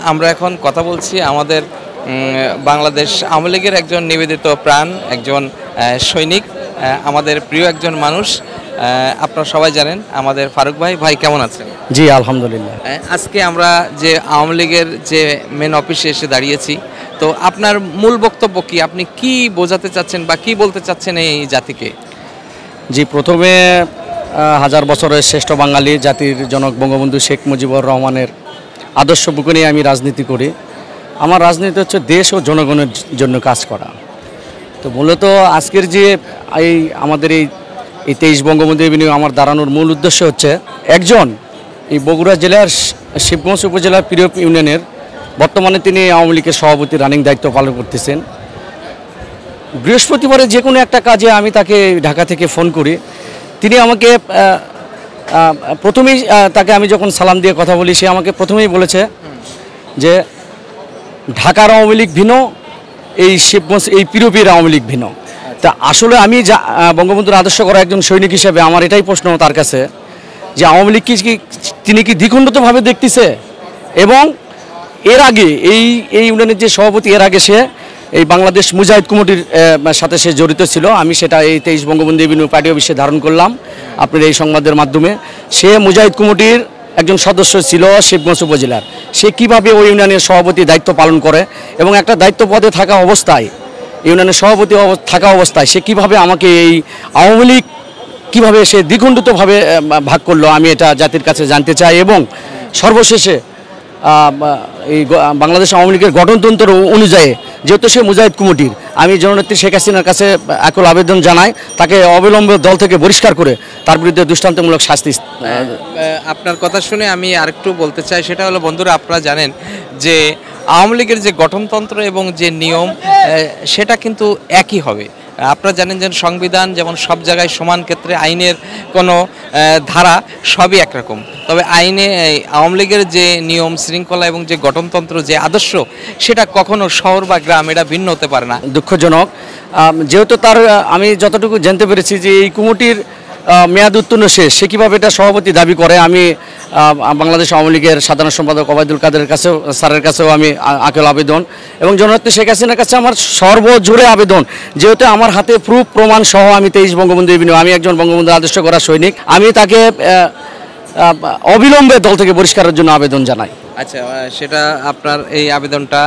আমরা এখন কথা বলছি আমাদের বাংলাদেশ আওয়ামী লীগের একজন নিবেদিত প্রাণ, একজন সৈনিক, আমাদের প্রিয় একজন মানুষ। আপনারা সবাই জানেন আমাদের ফারুক ভাই। ভাই কেমন আছেন? জি আলহামদুলিল্লাহ। আজকে আমরা যে আওয়ামী লীগের যে মেন অফিসে এসে দাঁড়িয়েছি, তো আপনার মূল বক্তব্য কি? আপনি কি বোঝাতে চাচ্ছেন বা কি বলতে চাচ্ছেন এই জাতিকে? জি, প্রথমে হাজার বছরের শ্রেষ্ঠ বাঙালি জাতির জনক বঙ্গবন্ধু শেখ মুজিবুর রহমানের আদর্শ বুকে নিয়ে আমি রাজনীতি করি। আমার রাজনীতি হচ্ছে দেশ ও জনগণের জন্য কাজ করা। তো মূলত আজকের যে আমাদের এই 23 বঙ্গবন্ধু এভিনিউ আমার দাঁড়ানোর মূল উদ্দেশ্য হচ্ছে একজন এই বগুড়া জেলার শিবগঞ্জ উপজেলার প্রিয় ইউনিয়নের বর্তমানে তিনি আওয়ামী লীগের সভাপতি রানিং দায়িত্ব পালন করতেছেন। বৃহস্পতিবারে যে কোনো একটা কাজে আমি তাকে ঢাকা থেকে ফোন করি। তিনি আমাকে প্রথমেই তাকে আমি যখন সালাম দিয়ে কথা বলি, সে আমাকে প্রথমেই বলেছে যে ঢাকার আওয়ামী লীগ ভিন্ন, এই শিবগঞ্জ এই পিরোপির আওয়ামী লীগ ভিন্ন। তা আসলে আমি বঙ্গবন্ধুর আদর্শ করা একজন সৈনিক হিসেবে আমার এটাই প্রশ্ন তার কাছে যে আওয়ামী লীগ কি তিনি কি দ্বিখণ্ডিতভাবে দেখতেছে, এবং এর আগে এই ইউনিয়নের যে সভাপতি, এর আগে সে এই বাংলাদেশ মুজাহিদ কমিটির সাথে সে জড়িত ছিল। আমি সেটা এই 23 বঙ্গবন্ধু এভিনিউ পার্টি অফিসে ধারণ করলাম আপনার এই সংবাদের মাধ্যমে। সে মুজাহিদ কমিটির একজন সদস্য ছিল শিবগঞ্জ উপজেলার। সে কিভাবে ওই ইউনিয়নের সভাপতি দায়িত্ব পালন করে এবং একটা দায়িত্ব পদে থাকা অবস্থায়, ইউনিয়নের সভাপতি থাকা অবস্থায় সে কিভাবে আমাকে এই আওয়ামী লীগ কীভাবে সে দ্বিখণ্ডিতভাবে ভাগ করলো, আমি এটা জাতির কাছে জানতে চাই। এবং সর্বশেষে এই বাংলাদেশ আওয়ামী লীগের গঠনতন্ত্র অনুযায়ী যেহেতু সে মুজাহিদ কমিটির, আমি জননেত্রী শেখ হাসিনার কাছে একল আবেদন জানাই তাকে অবিলম্বে দল থেকে বহিষ্কার করে তার বিরুদ্ধে দৃষ্টান্তমূলক শাস্তি। আপনার কথা শুনে আমি আরেকটু বলতে চাই, সেটা হলো বন্ধুরা, আপনারা জানেন যে আওয়ামী লীগের যে গঠনতন্ত্র এবং যে নিয়ম সেটা কিন্তু একই হবে। আপনারা জানেন যে সংবিধান যেমন সব জায়গায় সমান ক্ষেত্রে, আইনের কোনো ধারা সবই একরকম, তবে আইনে আওয়ামী লীগের যে নিয়ম শৃঙ্খলা এবং যে গঠনতন্ত্র যে আদর্শ সেটা কখনো শহর বা গ্রাম এটা ভিন্ন হতে পারে না। দুঃখজনক, যেহেতু তার আমি যতটুকু জানতে পেরেছি যে এই কমিটির মেয়াদ উত্তীর্ণ শেষ, সে কীভাবে এটা সভাপতি দাবি করে। আমি বাংলাদেশ আওয়ামী লীগের সাধারণ সম্পাদক ওবায়দুল কাদের কাছেও, স্যারের কাছেও আমি আকেল আবেদন, এবং জননেত্রী শেখ হাসিনার কাছে আমার সর্বজোরে আবেদন, যেহেতু আমার হাতে প্রুফ প্রমাণ সহ আমি 23 বঙ্গবন্ধু এভিনিউ, আমি একজন বঙ্গবন্ধু আদর্শ করা সৈনিক, আমি তাকে অবিলম্বে দল থেকে বহিষ্কারের জন্য আবেদন জানাই। আচ্ছা, সেটা আপনার এই আবেদনটা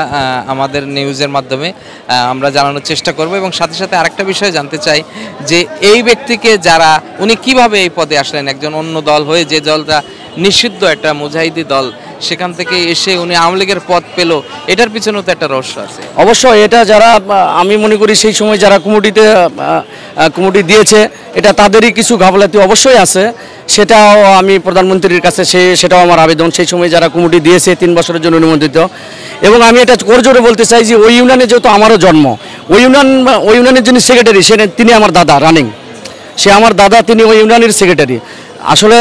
আমাদের নিউজের মাধ্যমে আমরা জানানোর চেষ্টা করব। এবং সাথে সাথে আরেকটা বিষয় জানতে চাই যে এই ব্যক্তিকে যারা, উনি কিভাবে এই পদে আসলেন, একজন অন্য দল হয়ে, যে দলটা নিষিদ্ধ একটা মুজাহিদি দল, সেখান থেকে এসে উনি আওয়ামী লীগের পদ পেল, এটার পিছনেও তো একটা রহস্য আছে। অবশ্যই এটা যারা, আমি মনে করি সেই সময় যারা কমিটি দিয়েছে, এটা তাদেরই কিছু গাফলাতি অবশ্যই আছে। সেটাও আমি প্রধানমন্ত্রীর কাছে সেটাও আমার আবেদন। সেই সময় যারা কমিটি দিয়েছে 3 বছরের জন্য অনুমোদিত, এবং আমি এটা করজোরে বলতে চাই যে ওই ইউনিয়নে যেহেতু আমারও জন্ম, ওই ইউনিয়নের যিনি সেক্রেটারি তিনি আমার দাদা রানিং, সে আমার দাদা, তিনি ওই ইউনিয়নের সেক্রেটারি। আসলে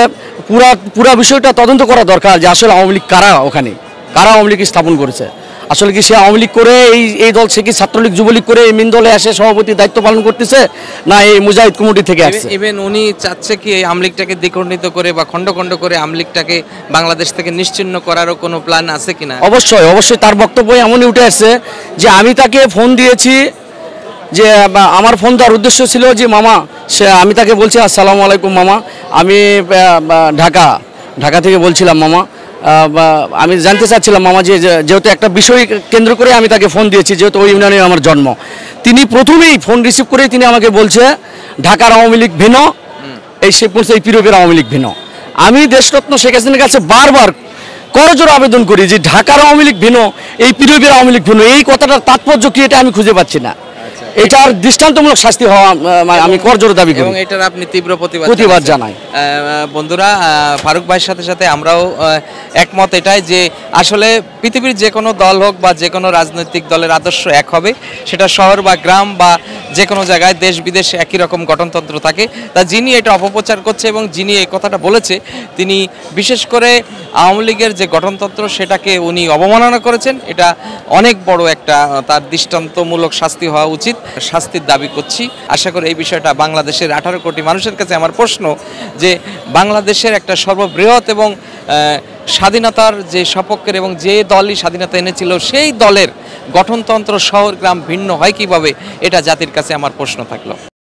পুরা বিষয়টা তদন্ত করা দরকার যে আসলে আওয়ামী লীগ কারা, ওখানে কারা আওয়ামী লীগ স্থাপন করেছে। আসলে কি সে আওয়ামী লীগ করে এই দল, সে কি ছাত্রলীগ যুবলীগ করে এই মিন দলে এসে সভাপতির দায়িত্ব পালন করতেছে, না এই মুজাহিদ কমিটি থেকে আসছে? ইভেন উনি চাচ্ছে কি এই আওয়ামী লীগটাকে দ্বিখণ্ডিত করে বা খণ্ড খণ্ড করে আওয়ামী লীগটাকে বাংলাদেশ থেকে নিশ্চিহ্ন করারও কোনো প্ল্যান আছে কিনা? অবশ্যই তার বক্তব্য এমনই উঠে আসছে যে আমি তাকে ফোন দিয়েছি, যে আমার ফোন দেওয়ার উদ্দেশ্য ছিল যে মামা, আমি তাকে বলছি আসসালামু আলাইকুম মামা, আমি ঢাকা থেকে বলছিলাম মামা, আমি জানতে চাচ্ছিলাম মামা যে যেহেতু একটা বিষয় কেন্দ্র করে আমি তাকে ফোন দিয়েছি, যেহেতু ওই ইউনিয়নে আমার জন্ম। তিনি প্রথমেই ফোন রিসিভ করে তিনি আমাকে বলছে ঢাকার আওয়ামী লীগ ভিন্ন, এই শিবগঞ্জ এই পিরোপের আওয়ামী লীগ ভিন্ন। আমি দেশরত্ন শেখ হাসিনার কাছে বারবার করজোড়ে আবেদন করি যে ঢাকার আওয়ামী লীগ ভিন্ন, এই পিরোপের আওয়ামী লীগ ভিন্ন, এই কথাটার তাৎপর্য কি এটা আমি খুঁজে পাচ্ছি না। এটার দৃষ্টান্তমূলক শাস্তি হওয়া আমি করজোরে দাবি করি, এবং এটার আপনি তীব্র প্রতিবাদ জানাই। বন্ধুরা, ফারুক ভাইয়ের সাথে সাথে আমরাও একমত এটাই যে আসলে পৃথিবীর যে কোনো দল হোক বা যে কোনো রাজনৈতিক দলের আদর্শ এক হবে, সেটা শহর বা গ্রাম বা যে কোনো জায়গায়, দেশ বিদেশে একই রকম গঠনতন্ত্র থাকে। তা যিনি এটা অপপ্রচার করছে এবং যিনি এই কথাটা বলেছে, তিনি বিশেষ করে আওয়ামী লীগের যে গঠনতন্ত্র সেটাকে উনি অবমাননা করেছেন। এটা অনেক বড় একটা, তার দৃষ্টান্তমূলক শাস্তি হওয়া উচিত, শাস্তির দাবি করছি। আশা করি এই বিষয়টা বাংলাদেশের 18 কোটি মানুষের কাছে আমার প্রশ্ন যে বাংলাদেশের একটা সর্ববৃহৎ এবং স্বাধীনতার যে সপক্ষের এবং যে দলই স্বাধীনতা এনেছিল সেই দলের গঠনতন্ত্র শহর গ্রাম ভিন্ন হয় কিভাবে, এটা জাতির কাছে আমার প্রশ্ন থাকলো।